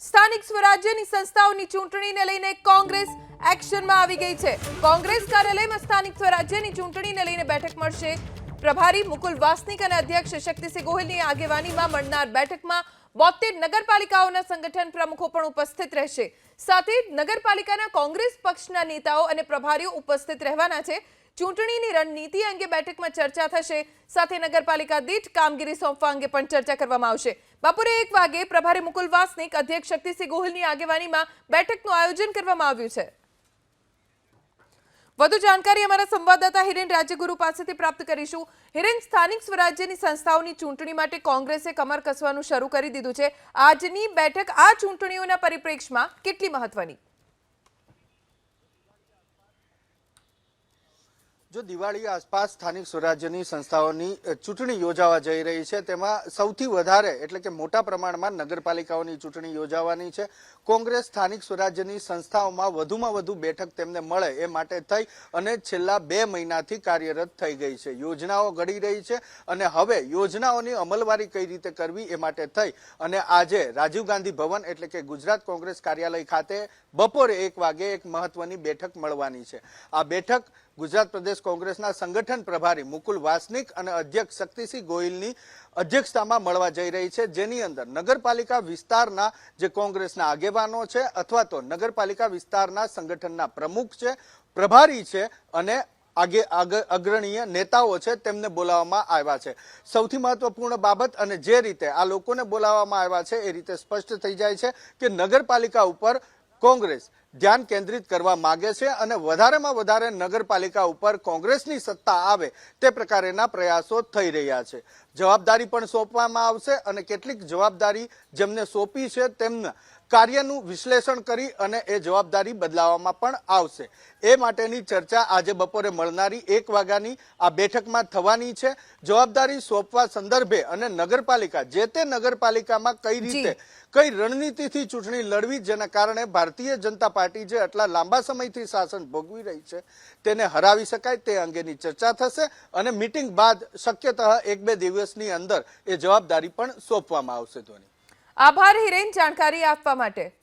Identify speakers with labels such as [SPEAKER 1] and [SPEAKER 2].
[SPEAKER 1] સ્થાનિક સ્વરાજ્યની સંસ્થાઓની ચૂંટણીને લઈને કોંગ્રેસ એક્શનમાં આવી ગઈ છે। કોંગ્રેસ કાર્યાલયમાં સ્થાનિક સ્વરાજ્યની ચૂંટણીને લઈને બેઠક મળશે। પ્રભારી મુકુલ વાસનિક અને અધ્યક્ષ શક્તિસિંહ ગોહિલની આગેવાનીમાં મળનાર બેઠકમાં 72 નગરપાલિકાઓના સંગઠન પ્રમુખો પણ ઉપસ્થિત રહેશે। સાથે નગરપાલિકાના કોંગ્રેસ પક્ષના નેતાઓ અને પ્રભારીઓ ઉપસ્થિત રહેવાના છે। ચૂંટણીની રણનીતિ અંગે બેઠકમાં ચર્ચા થશે। સાથે નગરપાલિકા દીઠ કામગીરી સોંપવા અંગે પણ ચર્ચા કરવામાં આવશે। બપોરે 1 વાગે પ્રભારી મુકુલ વાસનિક અધ્યક્ષ શક્તિસિંહ ગોહિલની આગેવાનીમાં બેઠકનું આયોજન કરવામાં આવ્યું છે। વધુ જાણકારી અમારા સંવાદદાતા હિરેન રાજ્યગુરુ પાસેથી પ્રાપ્ત કરીશું। હિરેન, સ્થાનિક સ્વરાજ્યની સંસ્થાઓની ચૂંટણી માટે કોંગ્રેસે કમર કસવાનું શરૂ કરી દીધું છે। આજની બેઠક આ ચૂંટણીઓના પરિપ્રેક્ષ્યમાં કેટલી મહત્વની?
[SPEAKER 2] जो दिवाળી आसपास स्थानिक स्वराज्यनी संस्थाओनी चूंटणी योजावा जई रही है तेमां सौथी वधारे एटले के मोटा प्रमाणमां नगरपालिकाओनी चूंटणी योजावानी छे। कोंग्रेस स्थानिक स्वराज्यनी संस्थाओमां वधुमां वधु बेठक तेमने मळे ए माटे थई अने छेल्ला 2 महीनाथी कार्यरत थई गई छे। योजनाओ घड़ी रही छे अने हवे योजनाओनी अमलवारी कई रीते करवी ए माटे थई अने आजे राजीव गांधी भवन एटले के गुजरात कोंग्रेस कार्यालय खाते बपोरे 1 वागे एक महत्वनी बेठक मळवानी छे। आ बेठक गुजरात प्रदेश कोंग्रेसना संगठन प्रभारी मुकुल वासनिक અને અધ્યક્ષ શક્તિસિંહ ગોહિલની અધ્યક્ષતામાં મળવા જઈ રહી છે, જેની અંદર નગરપાલિકા વિસ્તારના જે કોંગ્રેસના આગેવાનો છે અથવા તો નગરપાલિકા વિસ્તારના સંગઠનના પ્રમુખ છે, પ્રભારી છે અને અગ્રણીય નેતાઓ છે તેમને બોલાવવામાં આવ્યા છે। સૌથી મહત્વપૂર્ણ બાબત અને જે રીતે આ લોકોને બોલાવવામાં આવ્યા છે એ રીતે સ્પષ્ટ થઈ જાય છે કે નગરપાલિકા ઉપર કોંગ્રેસ ધ્યાન કેન્દ્રિત કરવા માંગે છે અને વધારેમાં વધારે નગરપાલિકા ઉપર કોંગ્રેસની સત્તા આવે તે પ્રકારના પ્રયાસો થઈ રહ્યા છે। જવાબદારી પણ સોંપવામાં આવશે અને કેટલીક જવાબદારી જેમને સોંપી છે તેમના કાર્યનું વિશ્લેષણ કરી અને એ જવાબદારી બદલાવવામાં પણ આવશે। એ માટેની ચર્ચા આજે બપોરે મળનારી 1 વાગ્યાની આ બેઠકમાં થવાની છે। જવાબદારી સોંપવા સંદર્ભે અને નગરપાલિકા જે તે નગરપાલિકામાં કઈ રીતે કઈ રણનીતિથી ચૂંટણી લડવી, જેના કારણે ભારતીય જનતા પાર્ટી જે આટલા લાંબા સમયથી શાસન ભોગવી રહી છે તેને હરાવી શકાય તે અંગેની ચર્ચા થશે અને મીટિંગ બાદ શક્યતઃ 1-2 દિવસની અંદર એ જવાબદારી પણ સોંપવામાં આવશે।
[SPEAKER 1] આભાર હિરેન, જાણકારી આપવા માટે।